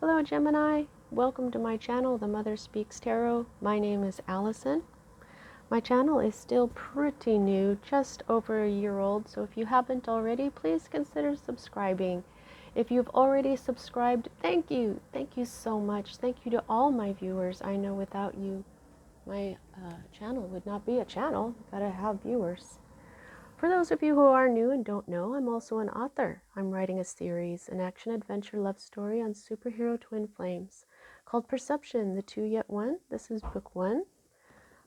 Hello Gemini, welcome to my channel, The Mother Speaks Tarot. My name is Allison. My channel is still pretty new, just over a year old, so if you haven't already, please consider subscribing. If you've already subscribed, thank you. Thank you so much. Thank you to all my viewers. I know without you, my channel would not be a channel. Gotta have viewers. For those of you who are new and don't know, I'm also an author. I'm writing a series, an action-adventure love story on superhero twin flames called Perception, the Two Yet One. This is book one.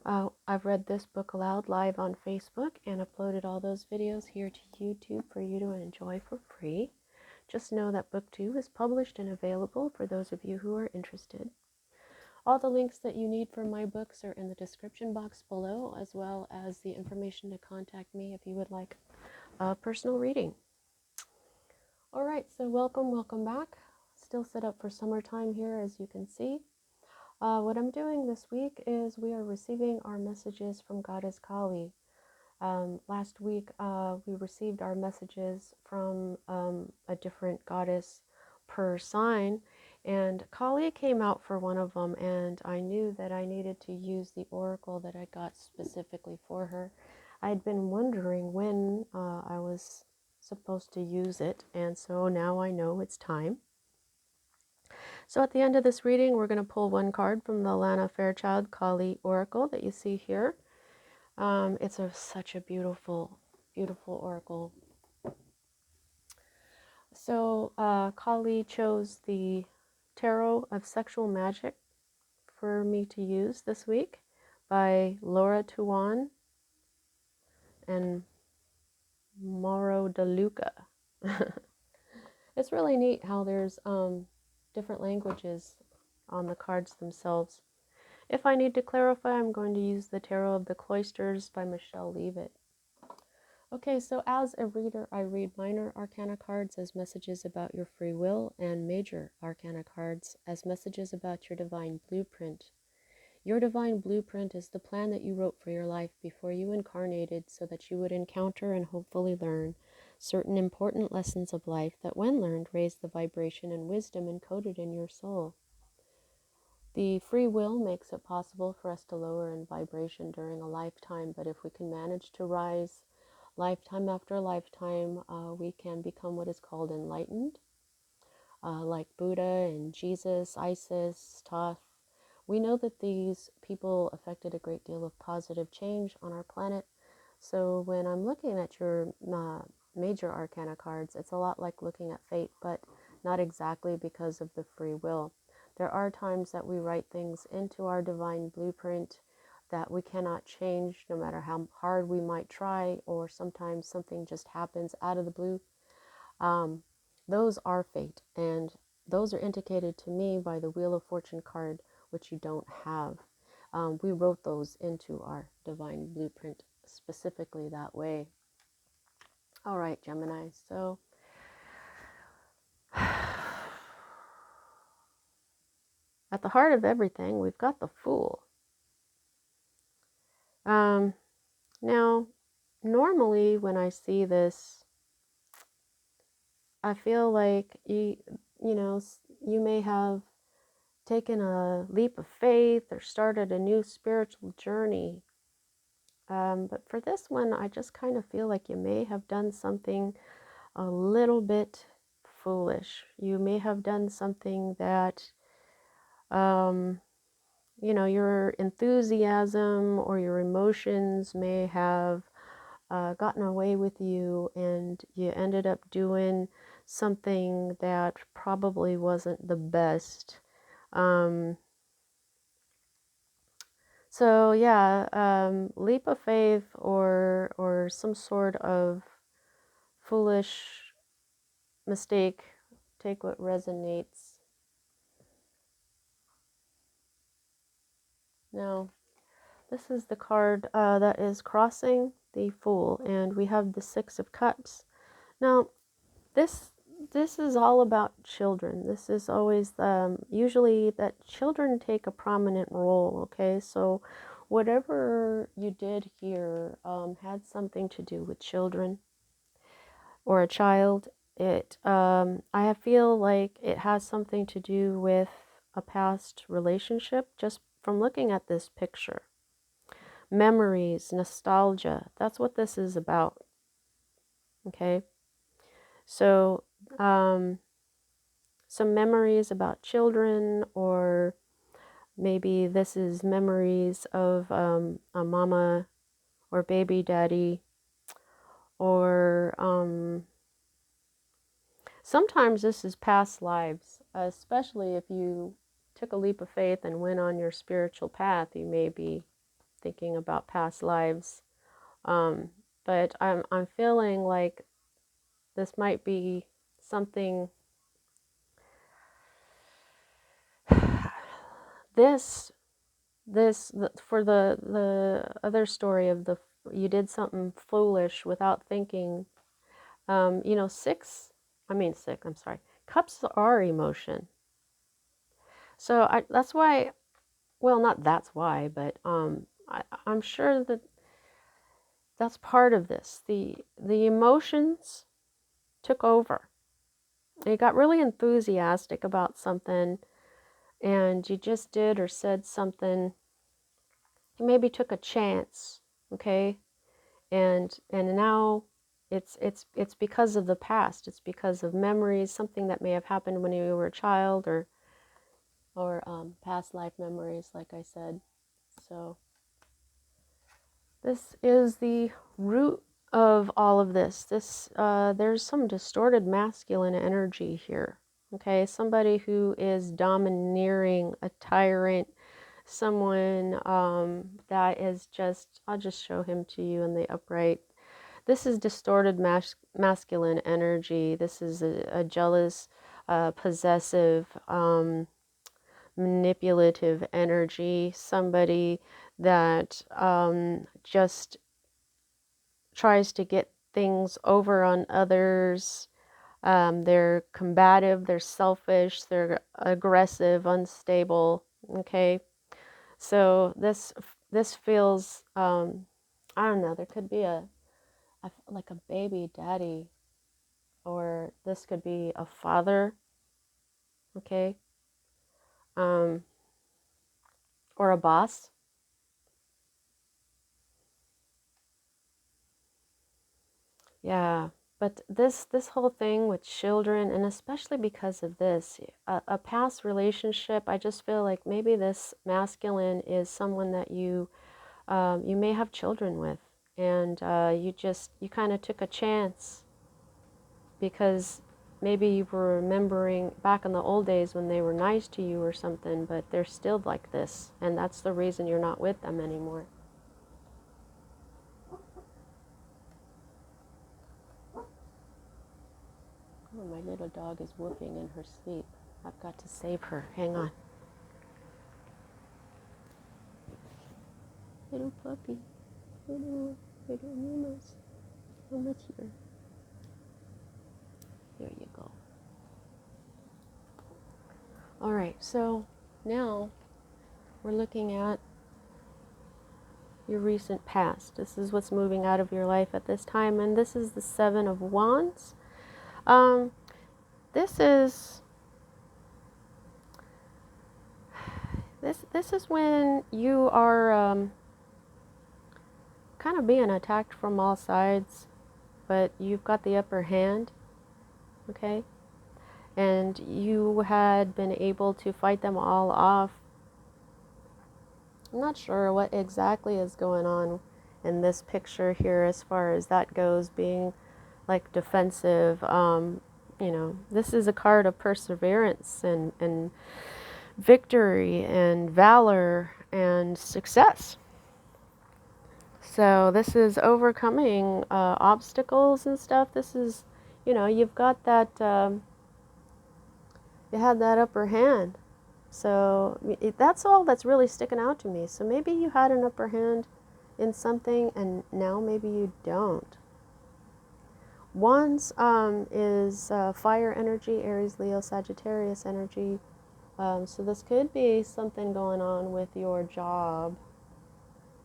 I've read this book aloud live on Facebook and uploaded all those videos here to YouTube for you to enjoy for free. Just know that book two is published and available for those of you who are interested. All the links that you need for my books are in the description box below, as well as the information to contact me if you would like a personal reading. All right, so welcome back. Still set up for summertime here, as you can see. What I'm doing this week is we are receiving our messages from Goddess Kali. Last week, we received our messages from a different goddess per sign, and Kali came out for one of them, and I knew that I needed to use the oracle that I got specifically for her. I'd been wondering when I was supposed to use it, and so now I know it's time. So at the end of this reading, we're going to pull one card from the Lana Fairchild Kali Oracle that you see here. It's such a beautiful, beautiful oracle. So Kali chose the Tarot of Sexual Magic for me to use this week by Laura Tuan and Mauro De Luca. It's really neat how there's different languages on the cards themselves. If I need to clarify, I'm going to use the Tarot of the Cloisters by Michelle Leavitt. Okay, so as a reader, I read minor arcana cards as messages about your free will and major arcana cards as messages about your divine blueprint. Your divine blueprint is the plan that you wrote for your life before you incarnated so that you would encounter and hopefully learn certain important lessons of life that, when learned, raise the vibration and wisdom encoded in your soul. The free will makes it possible for us to lower in vibration during a lifetime, but if we can manage to rise lifetime after lifetime, we can become what is called enlightened, like Buddha and Jesus, Isis, Thoth. We know that these people affected a great deal of positive change on our planet. So when I'm looking at your major arcana cards, it's a lot like looking at fate, but not exactly because of the free will. There are times that we write things into our divine blueprint that we cannot change no matter how hard we might try, or sometimes something just happens out of the blue. Those are fate, and those are indicated to me by the Wheel of Fortune card, which you don't have. We wrote those into our divine blueprint specifically that way. All right, Gemini, so at the heart of everything, we've got the Fool. Now, normally when I see this, I feel like you may have taken a leap of faith or started a new spiritual journey. But for this one, I just kind of feel like you may have done something a little bit foolish. You may have done something that, your enthusiasm or your emotions may have gotten away with you, and you ended up doing something that probably wasn't the best. So yeah, leap of faith or some sort of foolish mistake. Take what resonates. Now, this is the card that is crossing the Fool, and we have the Six of Cups. Now, this is all about children. This is always usually that children take a prominent role. Okay, so whatever you did here had something to do with children or a child. I feel like it has something to do with a past relationship just from looking at this picture. Memories, nostalgia, that's what this is about. Okay? So, some memories about children, or maybe this is memories of a mama or baby daddy, or sometimes this is past lives, especially if you took a leap of faith and went on your spiritual path. You may be thinking about past lives. But I'm feeling like this might be something. This for the other story of the you did something foolish without thinking. Six. I mean six. I'm sorry. Cups are emotion. So that's why. Well, not that's why, but I'm sure that that's part of this. The emotions took over. You got really enthusiastic about something, and you just did or said something. You maybe took a chance, okay, and now it's because of the past. It's because of memories, something that may have happened when you were a child, or past life memories, like I said. So this is the root of all of this. There's some distorted masculine energy here. Okay, somebody who is domineering, a tyrant, someone that is just, I'll just show him to you in the upright. This is distorted masculine energy. This is a jealous, possessive, manipulative energy. Somebody that just tries to get things over on others. They're combative, they're selfish, they're aggressive, unstable. Okay, so this feels I don't know. There could be like a baby daddy, or this could be a father. Okay, um, or a boss. Yeah, but this whole thing with children, and especially because of this, a past relationship, I just feel like maybe this masculine is someone that you may have children with, and you kind of took a chance because maybe you were remembering back in the old days when they were nice to you or something, but they're still like this, and that's the reason you're not with them anymore. Oh, my little dog is whooping in her sleep. I've got to save her. Hang on. Little puppy. Little Nemo's. Mama's here. There you go. All right, so now we're looking at your recent past. This is what's moving out of your life at this time, and this is the Seven of Wands. Um, this is this is when you are kind of being attacked from all sides, but you've got the upper hand, okay? And you had been able to fight them all off. I'm not sure what exactly is going on in this picture here as far as that goes, being like defensive. This is a card of perseverance and victory and valor and success. So this is overcoming obstacles and stuff. This is, you've got that, you had that upper hand. So that's all that's really sticking out to me. So maybe you had an upper hand in something and now maybe you don't. Wands is fire energy, Aries, Leo, Sagittarius energy. So this could be something going on with your job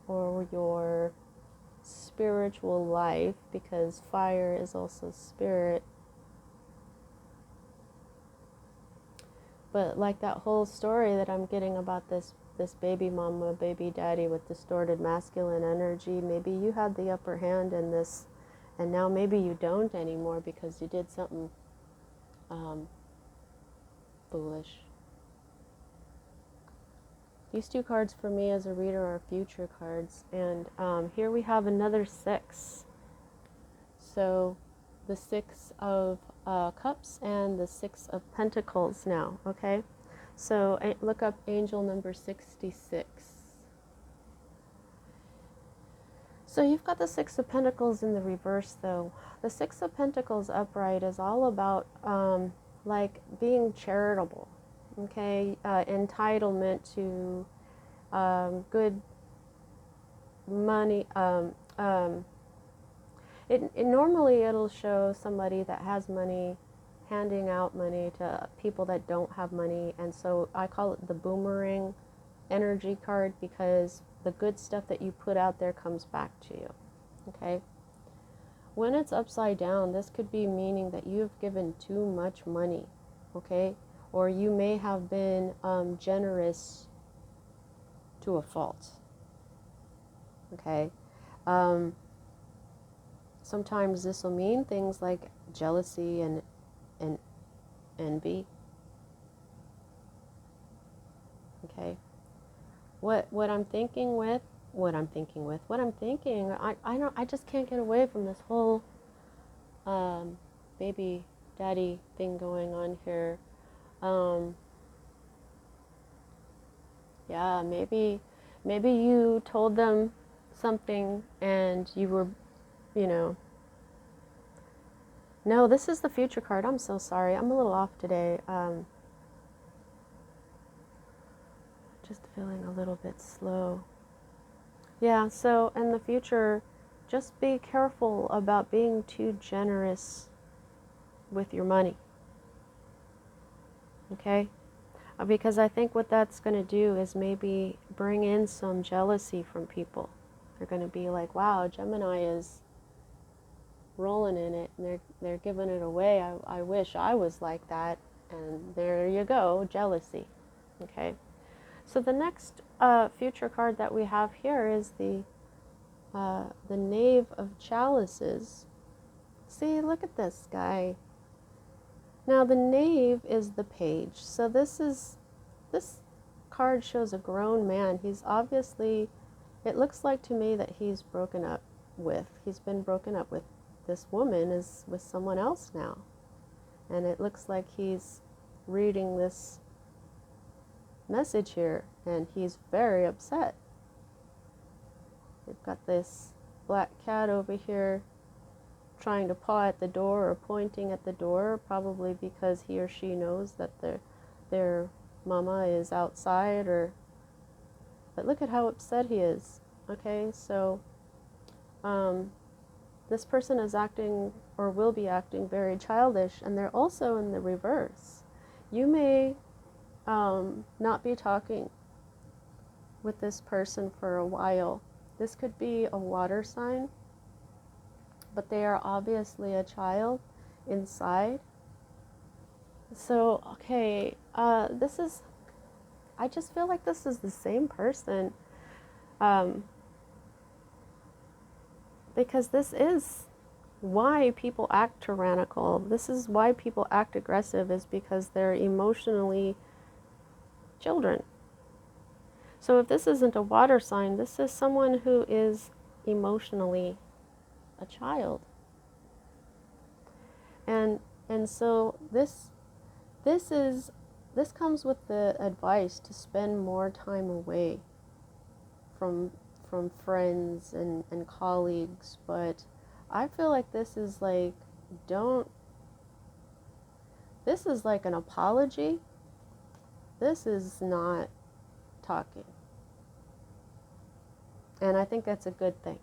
or your spiritual life, because fire is also spirit. But like that whole story that I'm getting about this baby mama, baby daddy with distorted masculine energy, maybe you had the upper hand in this, and now maybe you don't anymore because you did something foolish. These two cards for me as a reader are future cards, and here we have another 6. So the 6 of Cups and the 6 of Pentacles now, okay? So look up angel number 66. So you've got the 6 of Pentacles in the reverse, though. The 6 of Pentacles upright is all about like being charitable, okay? Entitlement to good money. Normally it'll show somebody that has money handing out money to people that don't have money, and so I call it the boomerang energy card because the good stuff that you put out there comes back to you, okay? When it's upside down, this could be meaning that you've given too much money, okay? Or you may have been generous to a fault, okay? Sometimes this will mean things like jealousy and envy. Okay. What I'm thinking, I just can't get away from this whole baby daddy thing going on here. Yeah, maybe you told them something and you were, no, this is the future card. I'm so sorry. I'm a little off today. Just feeling a little bit slow. Yeah, so in the future, just be careful about being too generous with your money. Okay? Because I think what that's going to do is maybe bring in some jealousy from people. They're going to be like, wow, Gemini is rolling in it, and they're giving it away. I wish I was like that. And there you go, jealousy. Okay? So the next future card that we have here is the Knave of Chalices. See, look at this guy. Now the Knave is the Page. So this card shows a grown man. He's obviously, it looks like to me that he's been broken up with. This woman is with someone else now. And it looks like he's reading this message here, and he's very upset. We've got this black cat over here trying to paw at the door or pointing at the door, probably because he or she knows that their mama is outside, but look at how upset he is. Okay, so this person is acting or will be acting very childish, and they're also in the reverse. You may not be talking with this person for a while. This could be a water sign, but they are obviously a child inside. So, okay, I just feel like this is the same person, because this is why people act tyrannical. This is why people act aggressive, is because they're emotionally children. So if this isn't a water sign, this is someone who is emotionally a child. And so this comes with the advice to spend more time away from friends and colleagues, but I feel like this is like this is like an apology. This is not talking. And I think that's a good thing.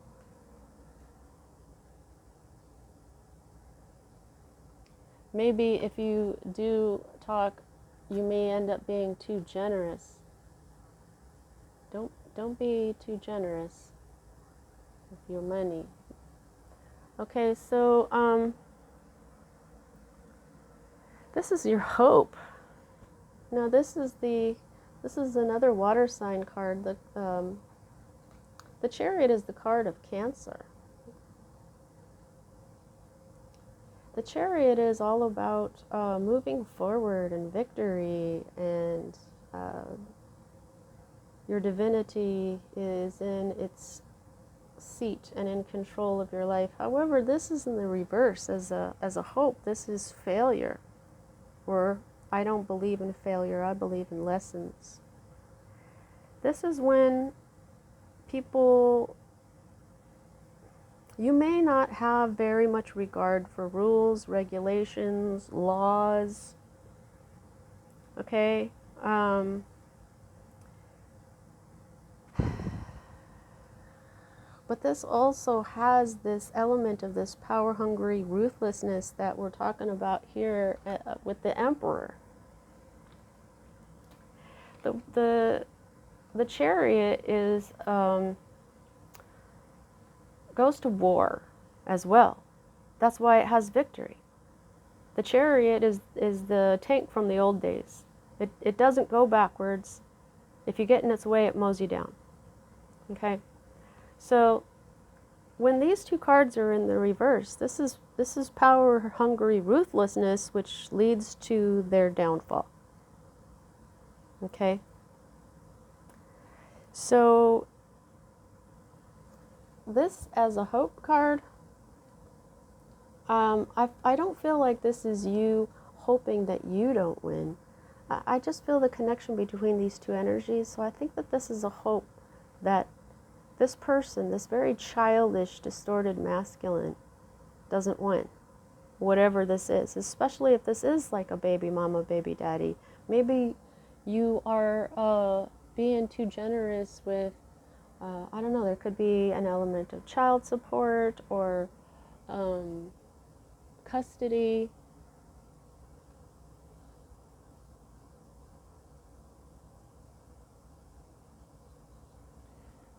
Maybe if you do talk, you may end up being too generous. Don't be too generous with your money. Okay, so this is your hope. Now this is another water sign card. The Chariot is the card of Cancer. The Chariot is all about moving forward and victory, and your divinity is in its seat and in control of your life. However, this is in the reverse as a hope. This is failure, or I don't believe in failure, I believe in lessons. This is when people, you may not have very much regard for rules, regulations, laws, okay? But this also has this element of this power-hungry ruthlessness that we're talking about here with the Emperor. The Chariot is goes to war as well. That's why it has victory. The Chariot is the tank from the old days. It doesn't go backwards. If you get in its way, it mows you down. Okay? So when these two cards are in the reverse, this is power-hungry ruthlessness, which leads to their downfall. Okay? So this as a hope card, I don't feel like this is you hoping that you don't win. I just feel the connection between these two energies. So I think that this is a hope that this person, this very childish, distorted masculine, doesn't win. Whatever this is, especially if this is like a baby mama, baby daddy. Maybe you are being too generous with, I don't know, there could be an element of child support or custody.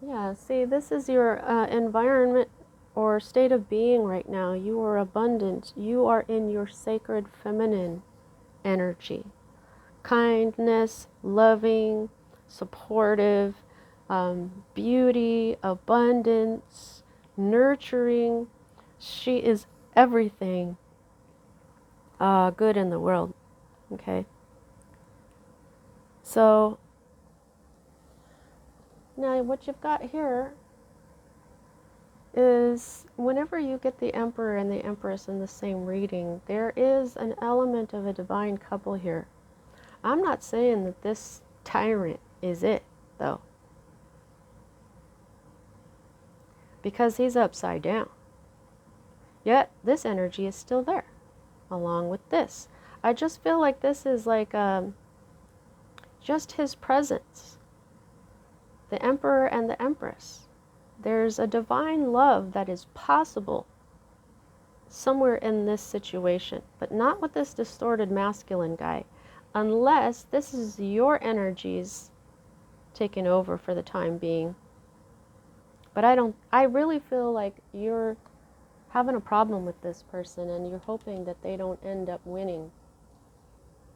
Yeah, see, this is your environment or state of being right now. You are abundant. You are in your sacred feminine energy. Kindness, loving, supportive, beauty, abundance, nurturing. She is everything good in the world. Okay? So, now what you've got here is whenever you get the Emperor and the Empress in the same reading, there is an element of a divine couple here. I'm not saying that this tyrant is it, though, because he's upside down. Yet, this energy is still there, along with this. I just feel like this is like just his presence. The Emperor and the Empress. There's a divine love that is possible somewhere in this situation, but not with this distorted masculine guy, unless this is your energies taking over for the time being. But I really feel like you're having a problem with this person and you're hoping that they don't end up winning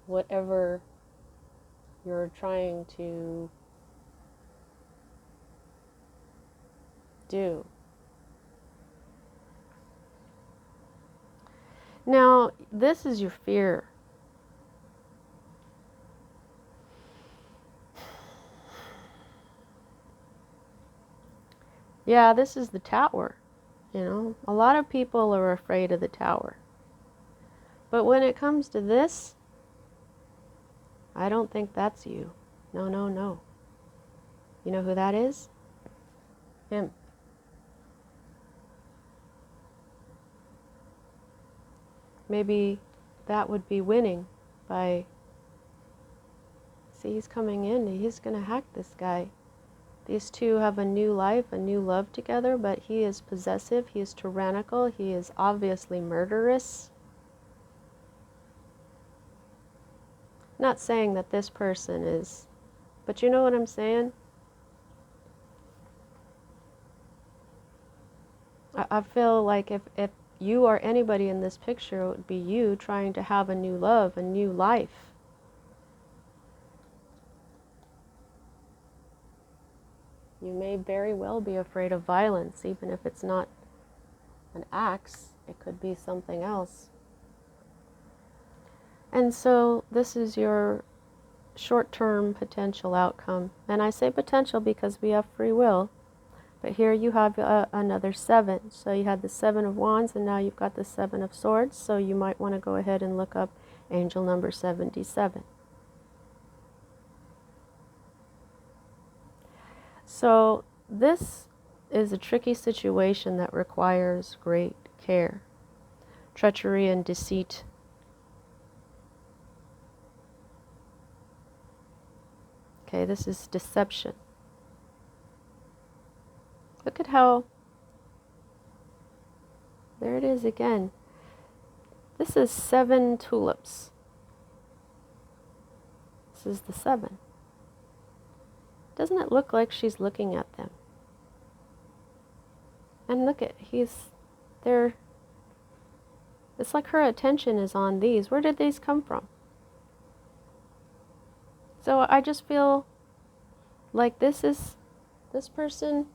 whatever you're trying to do. Now, this is your fear. Yeah, this is the Tower. You know, a lot of people are afraid of the Tower. But when it comes to this, I don't think that's you. No, no, no. You know who that is? Him. Maybe that would be winning by, see, he's coming in, he's going to hack this guy. These two have a new life, a new love together, but he is possessive, he is tyrannical, he is obviously murderous. Not saying that this person is, but you know what I'm saying? I feel like if you are anybody in this picture, it would be you trying to have a new love, a new life. You may very well be afraid of violence, even if it's not an axe. It could be something else. And so this is your short-term potential outcome. And I say potential because we have free will. But here you have another 7. So you had the 7 of Wands, and now you've got the 7 of Swords. So you might want to go ahead and look up angel number 77. So this is a tricky situation that requires great care. Treachery and deceit. Okay, this is deception. Look at how, there it is again. This is 7 tulips. This is the 7. Doesn't it look like she's looking at them? And look at, he's there. It's like her attention is on these. Where did these come from? So I just feel like this person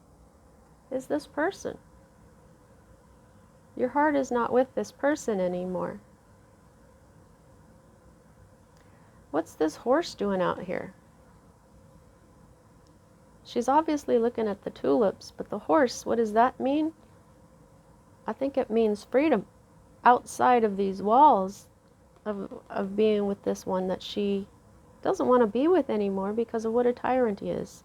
is this person. Your heart is not with this person anymore. What's this horse doing out here? She's obviously looking at the tulips, but the horse, what does that mean? I think it means freedom outside of these walls of being with this one that she doesn't want to be with anymore because of what a tyrant he is.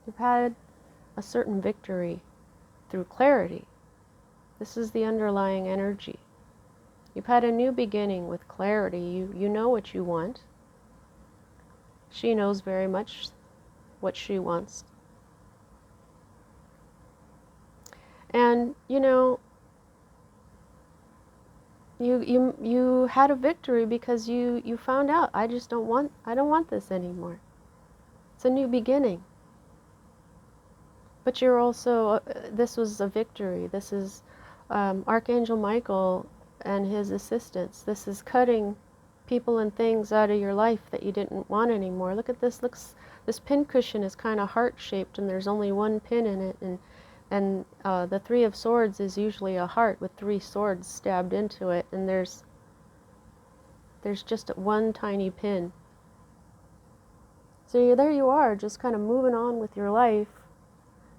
You've had a certain victory through clarity. This is the underlying energy. You've had a new beginning with clarity. You know what you want. She knows very much what she wants. And, you know, you had a victory because you found out, I don't want this anymore. It's a new beginning. But you're also, this was a victory. This is Archangel Michael and his assistants. This is cutting people and things out of your life that you didn't want anymore. Look at this. This pin cushion is kind of heart-shaped, and there's only one pin in it. And the 3 of Swords is usually a heart with 3 swords stabbed into it, and there's just one tiny pin. So there you are, just kind of moving on with your life,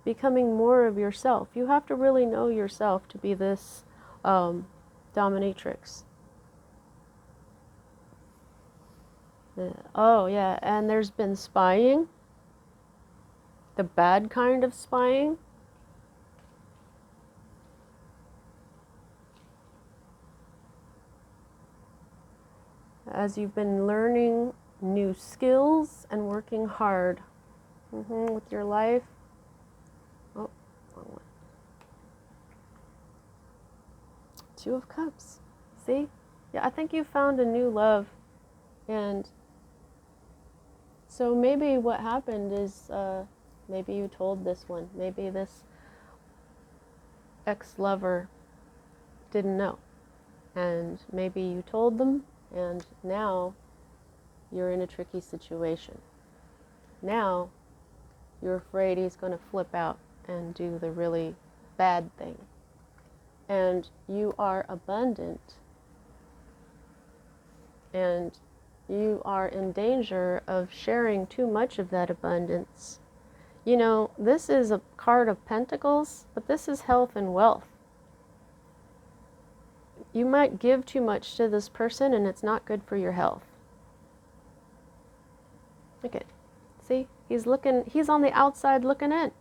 becoming more of yourself. You have to really know yourself to be this dominatrix. Oh yeah, and there's been spying. The bad kind of spying. As you've been learning new skills and working hard with your life. Oh, wrong one. 2 of Cups. See? Yeah, I think you found a new love. And so maybe what happened is, maybe you told this one. Maybe this ex-lover didn't know. And maybe you told them, and now you're in a tricky situation. Now you're afraid he's going to flip out and do the really bad thing. And you are abundant, and you are in danger of sharing too much of that abundance. You know, this is a card of pentacles, but this is health and wealth. You might give too much to this person, and it's not good for your health. Look at, see, he's on the outside looking in.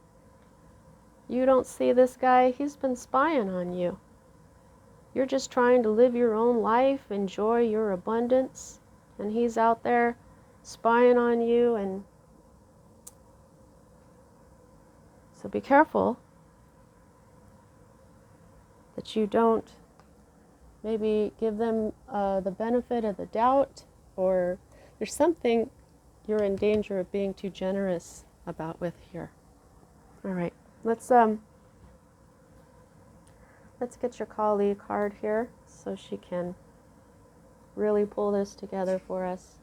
You don't see this guy, he's been spying on you. You're just trying to live your own life, enjoy your abundance, and he's out there spying on you. And so be careful that you don't maybe give them the benefit of the doubt, or there's something you're in danger of being too generous about with here. All right, let's get your Kali card here so she can really pull this together for us.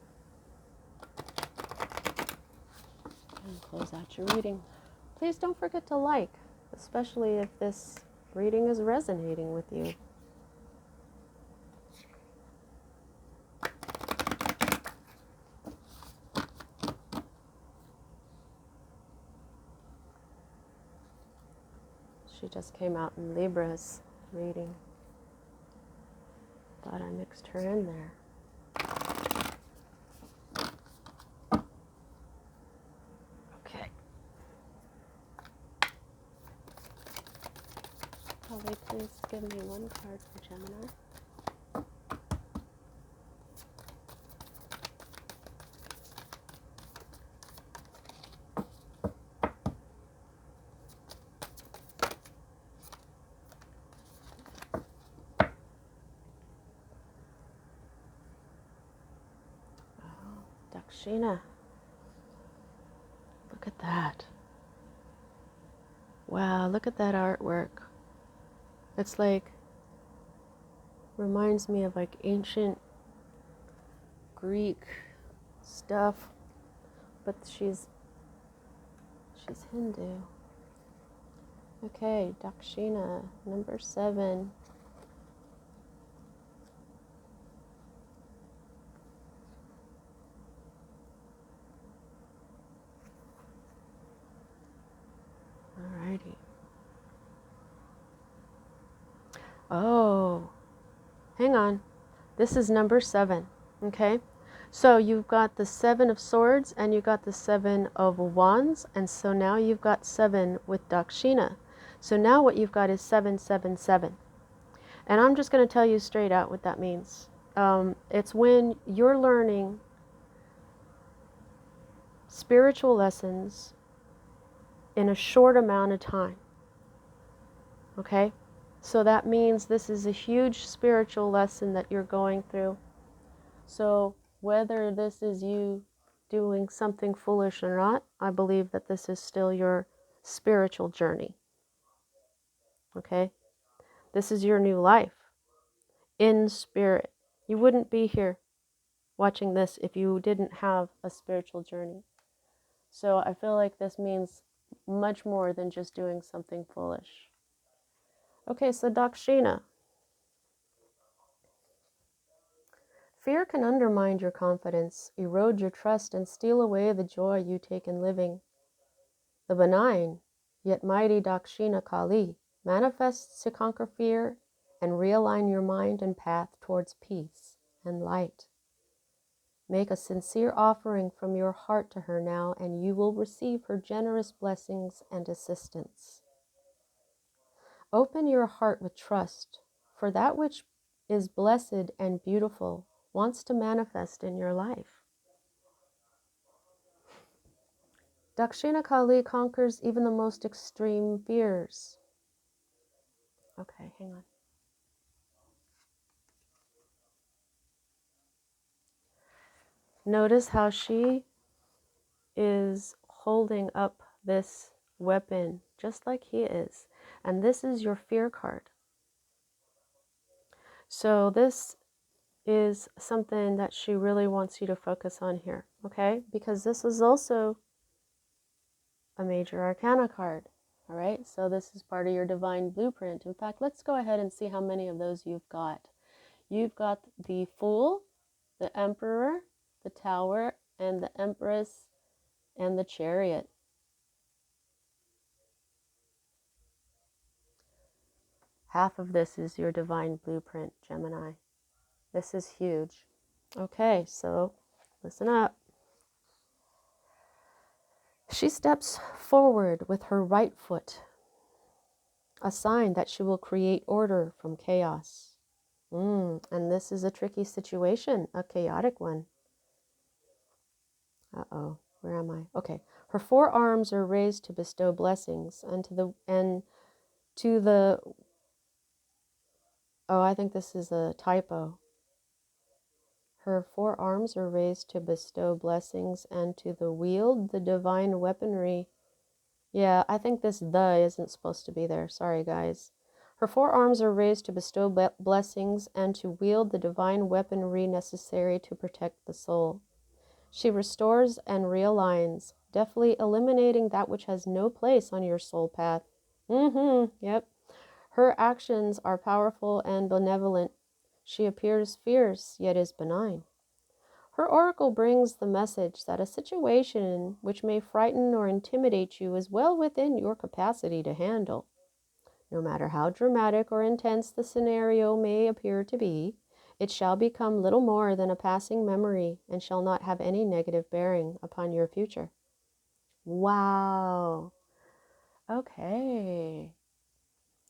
And close out your reading. Please don't forget to like, especially if this reading is resonating with you. She just came out in Libra's reading. Thought I mixed her in there. Okay. Holly, please give me one card for Gemini. Aeshnidae. Look at that. Wow, look at that artwork. It's like, reminds me of like ancient Greek stuff, but she's Hindu. Okay, Aeshnidae, number 7. Alrighty. Oh, hang on. This is number 7, okay? So you've got the 7 of swords and you've got the 7 of wands, and so now you've got 7 with Aeshnidae. So now what you've got is 777. And I'm just going to tell you straight out what that means. It's when you're learning spiritual lessons in a short amount of time. Okay? So that means this is a huge spiritual lesson that you're going through. So whether this is you doing something foolish or not, I believe that this is still your spiritual journey. Okay? This is your new life in spirit. You wouldn't be here watching this if you didn't have a spiritual journey. So I feel like this means much more than just doing something foolish. Okay, so Aeshnidae. Fear can undermine your confidence, erode your trust, and steal away the joy you take in living. The benign, yet mighty Aeshnidae Kali manifests to conquer fear and realign your mind and path towards peace and light. Make a sincere offering from your heart to her now, and you will receive her generous blessings and assistance. Open your heart with trust, for that which is blessed and beautiful wants to manifest in your life. Aeshnidae Kali conquers even the most extreme fears. Okay, hang on. Notice how she is holding up this weapon just like he is. And this is your fear card. So this is something that she really wants you to focus on here, okay? Because this is also a major arcana card, all right? So this is part of your divine blueprint. In fact, let's go ahead and see how many of those you've got. You've got the Fool, the Emperor, the Tower, and the Empress, and the Chariot. Half of this is your divine blueprint, Gemini. This is huge. Okay, so listen up. She steps forward with her right foot, a sign that she will create order from chaos. And this is a tricky situation, a chaotic one. Uh-oh, where am I? Okay, her forearms are raised to bestow blessings, and to the oh, I think this is a typo. Her forearms are raised to bestow blessings and to the wield the divine weaponry. Yeah, I think this "the" isn't supposed to be there. Sorry, guys. Her forearms are raised to bestow blessings and to wield the divine weaponry necessary to protect the soul. She restores and realigns, deftly eliminating that which has no place on your soul path. Yep. Her actions are powerful and benevolent. She appears fierce, yet is benign. Her oracle brings the message that a situation which may frighten or intimidate you is well within your capacity to handle. No matter how dramatic or intense the scenario may appear to be, it shall become little more than a passing memory and shall not have any negative bearing upon your future. Wow. Okay.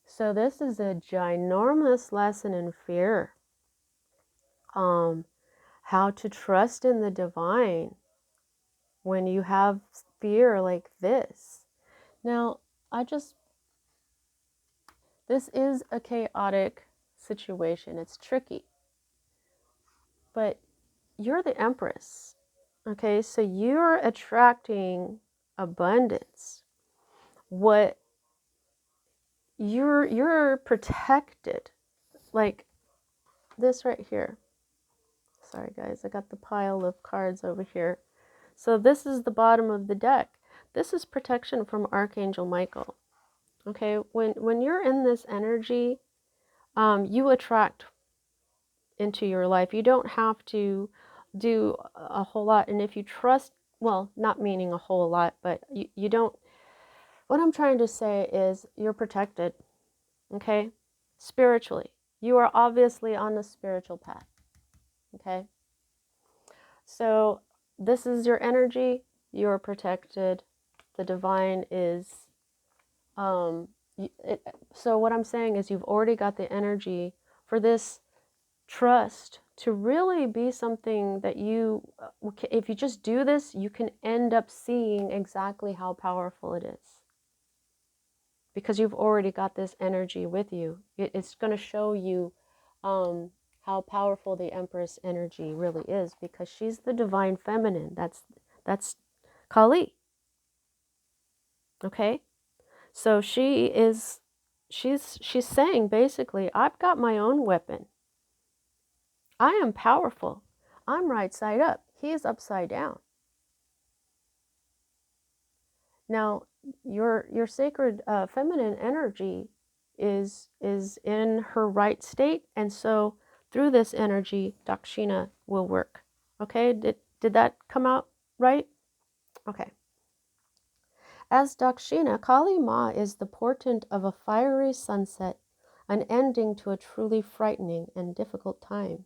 So this is a ginormous lesson in fear. How to trust in the divine when you have fear like this. Now, this is a chaotic situation. It's tricky. But you're the Empress. Okay, so you're attracting abundance. What you're protected. Like this right here. Sorry guys, I got the pile of cards over here. So this is the bottom of the deck. This is protection from Archangel Michael. Okay, when you're in this energy, you attract into your life. You don't have to do a whole lot. And if you trust, well, not meaning a whole lot, but you don't, what I'm trying to say is you're protected, okay? Spiritually. You are obviously on the spiritual path, okay? So this is your energy. You're protected. The divine is, so what I'm saying is you've already got the energy for this trust to really be something that you, if you just do this, you can end up seeing exactly how powerful it is. Because you've already got this energy with you. It's going to show you how powerful the Empress energy really is, because she's the divine feminine. That's Kali. Okay? So she's saying basically, I've got my own weapon. I am powerful. I'm right side up. He is upside down. Now, your sacred feminine energy is in her right state, and so through this energy, Dakshina will work. Okay, did that come out right? Okay. As Dakshina, Kali Ma is the portent of a fiery sunset, an ending to a truly frightening and difficult time.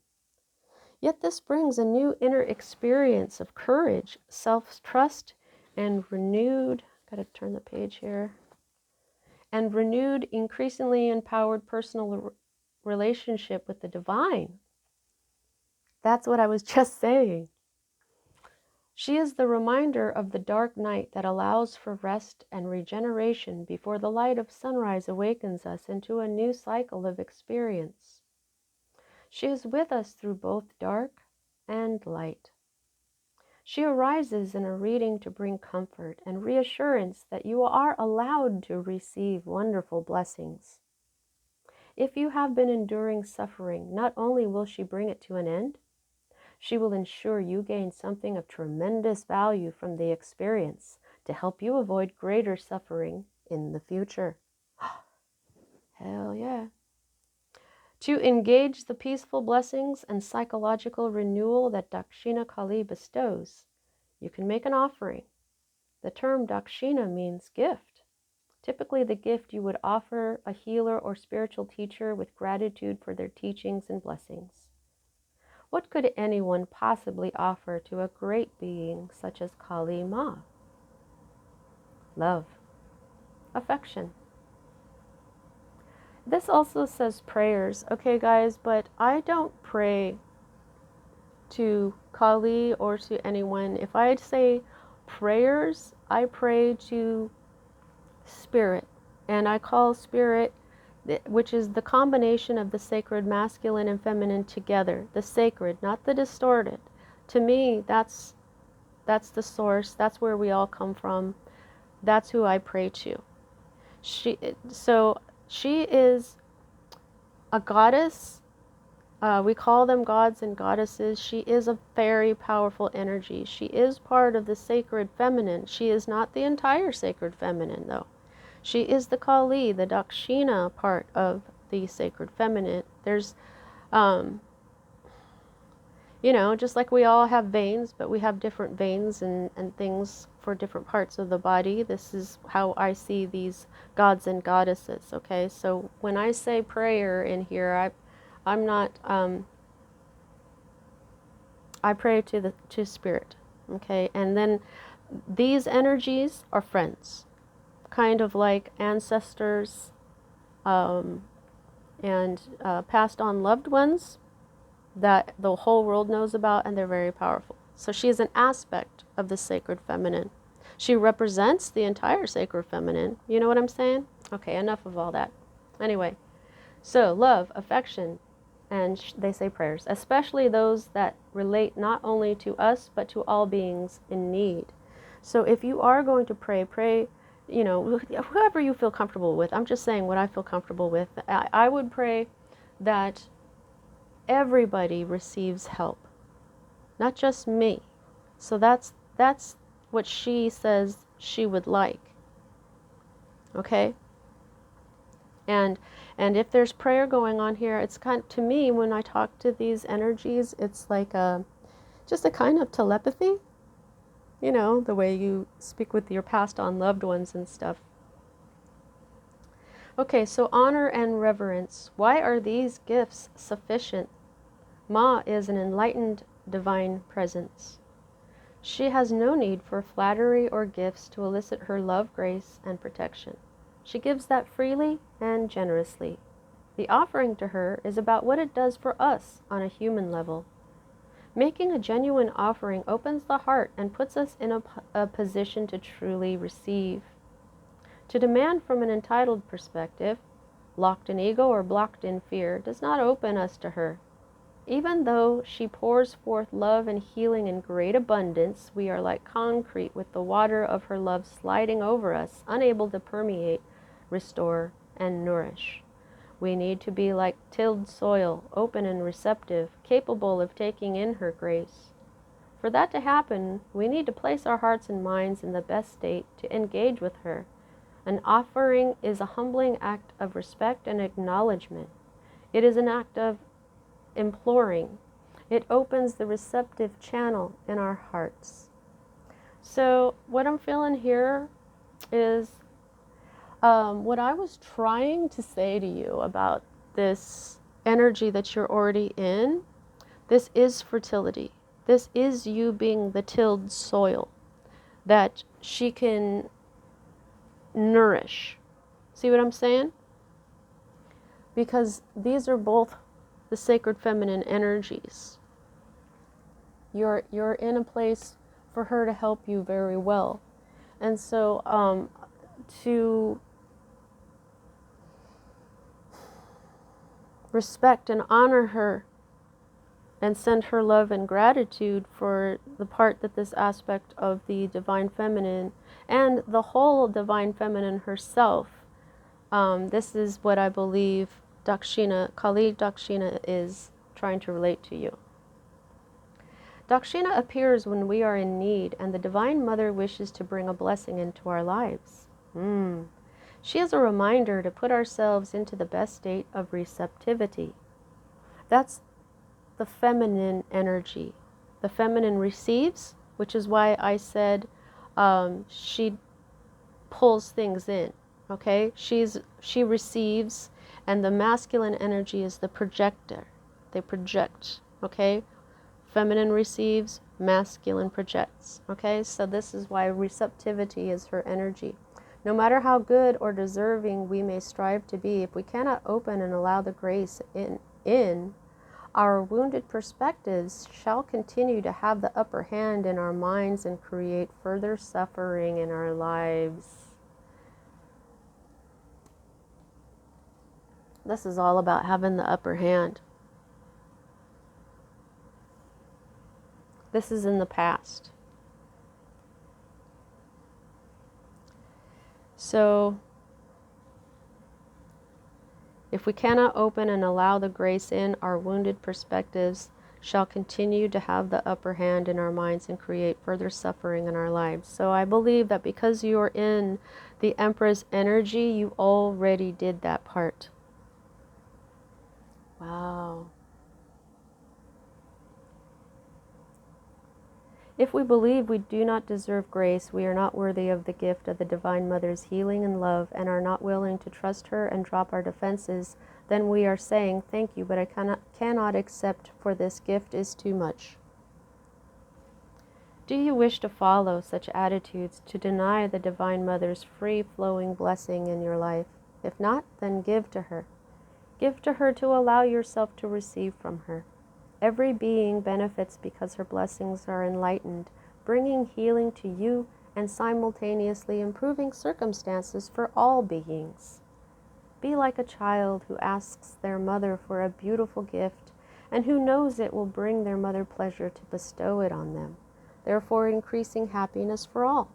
Yet this brings a new inner experience of courage, self-trust, and renewed, gotta turn the page here, and renewed, increasingly empowered personal relationship with the divine. That's what I was just saying. She is the reminder of the dark night that allows for rest and regeneration before the light of sunrise awakens us into a new cycle of experience. She is with us through both dark and light. She arises in a reading to bring comfort and reassurance that you are allowed to receive wonderful blessings. If you have been enduring suffering, not only will she bring it to an end, she will ensure you gain something of tremendous value from the experience to help you avoid greater suffering in the future. Hell yeah. To engage the peaceful blessings and psychological renewal that Dakshina Kali bestows, you can make an offering. The term Dakshina means gift. Typically the gift you would offer a healer or spiritual teacher with gratitude for their teachings and blessings. What could anyone possibly offer to a great being such as Kali Ma? Love, affection. This also says prayers, okay guys, but I don't pray to Kali or to anyone. If I say prayers, I pray to Spirit, and I call Spirit, which is the combination of the sacred masculine and feminine together, the sacred, not the distorted. To me, that's the source. That's where we all come from. That's who I pray to. She is a goddess, we call them gods and goddesses. She is a very powerful energy. She is part of the sacred feminine. She is not the entire sacred feminine, though. She is the Kali, the Dakshina part of the sacred feminine. There's, you know, just like we all have veins, but we have different veins and things for different parts of the body. This is how I see these gods and goddesses, okay? So when I say prayer in here, I'm not, I pray to spirit, okay? And then these energies are friends, kind of like ancestors and passed on loved ones that the whole world knows about, and they're very powerful. So she is an aspect of the sacred feminine. She represents the entire sacred feminine. You know what I'm saying? Okay, enough of all that. Anyway, so love, affection, and they say prayers, especially those that relate not only to us, but to all beings in need. So if you are going to pray, pray, you know, whoever you feel comfortable with. I'm just saying what I feel comfortable with. I would pray that everybody receives help, not just me. So that's what she says she would like. Okay? And if there's prayer going on here, it's kind of, to me, when I talk to these energies, it's like just a kind of telepathy. You know, the way you speak with your passed on loved ones and stuff. Okay, so honor and reverence. Why are these gifts sufficient? Ma is an enlightened divine presence. She has no need for flattery or gifts to elicit her love, grace, and protection. She gives that freely and generously. The offering to her is about what it does for us on a human level. Making a genuine offering opens the heart and puts us in a position to truly receive. To demand from an entitled perspective, locked in ego or blocked in fear, does not open us to her. Even though she pours forth love and healing in great abundance, we are like concrete with the water of her love sliding over us, unable to permeate, restore, and nourish. We need to be like tilled soil, open and receptive, capable of taking in her grace. For that to happen, we need to place our hearts and minds in the best state to engage with her. An offering is a humbling act of respect and acknowledgement. It is an act of imploring. It opens the receptive channel in our hearts. So what I'm feeling here is what I was trying to say to you about this energy that you're already in. This is fertility. This is you being the tilled soil that she can nourish. See what I'm saying? Because these are both the sacred feminine energies. You're in a place for her to help you very well. And so to respect and honor her and send her love and gratitude for the part that this aspect of the divine feminine and the whole divine feminine herself, this is what I believe Dakshina, Kali Dakshina is trying to relate to you. Dakshina appears when we are in need and the Divine Mother wishes to bring a blessing into our lives. She is a reminder to put ourselves into the best state of receptivity. That's the feminine energy. The feminine receives, which is why I said she pulls things in. Okay, she receives, and the masculine energy is the projector. They project. Okay, feminine receives, masculine projects. Okay, so this is why receptivity is her energy. No matter how good or deserving we may strive to be, if we cannot open and allow the grace in, our wounded perspectives shall continue to have the upper hand in our minds and create further suffering in our lives. This is all about having the upper hand. This is in the past. So If we cannot open and allow the grace in, our wounded perspectives shall continue to have the upper hand in our minds and create further suffering in our lives. So I believe that because you're in the Empress energy, you already did that part. Wow. If we believe we do not deserve grace, we are not worthy of the gift of the Divine Mother's healing and love, and are not willing to trust her and drop our defenses, then we are saying, thank you, but I cannot accept, for this gift is too much. Do you wish to follow such attitudes to deny the Divine Mother's free-flowing blessing in your life? If not, then give to her. Give to her to allow yourself to receive from her. Every being benefits because her blessings are enlightened, bringing healing to you and simultaneously improving circumstances for all beings. Be like a child who asks their mother for a beautiful gift and who knows it will bring their mother pleasure to bestow it on them, therefore increasing happiness for all.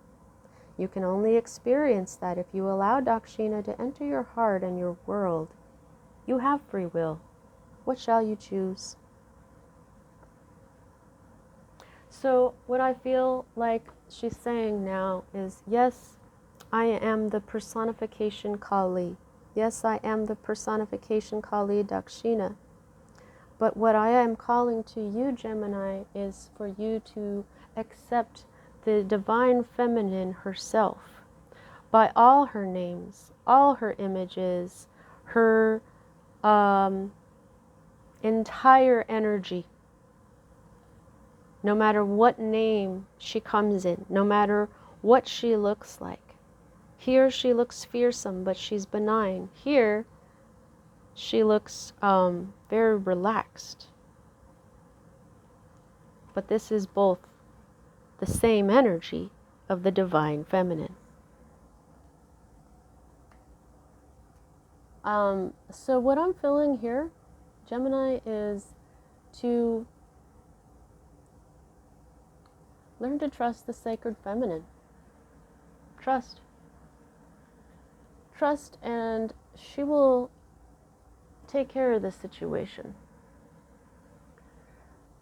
You can only experience that if you allow Dakshina to enter your heart and your world. You have free will. What shall you choose? So what I feel like she's saying now is, yes, I am the personification Kali. Yes, I am the personification Kali Dakshina. But what I am calling to you, Gemini, is for you to accept the Divine Feminine herself by all her names, all her images, her entire energy. No matter what name she comes in, no matter what she looks like. Here she looks fearsome, but she's benign. Here she looks very relaxed. But this is both the same energy of the Divine Feminine. So what I'm feeling here, Gemini, is to learn to trust the sacred feminine. Trust. Trust, and she will take care of the situation.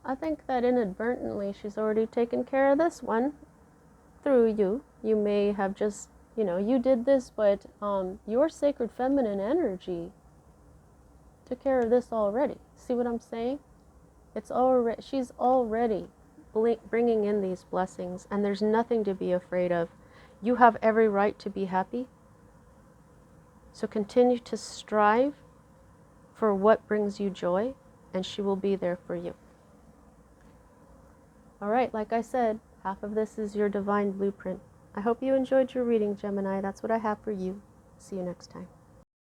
I think that inadvertently she's already taken care of this one through you. You may have just, you did this, but your sacred feminine energy took care of this already. See what I'm saying? She's already bringing in these blessings, and there's nothing to be afraid of. You have every right to be happy. So continue to strive for what brings you joy, and she will be there for you. All right, like I said, half of this is your divine blueprint. I hope you enjoyed your reading, Gemini. That's what I have for you. See you next time.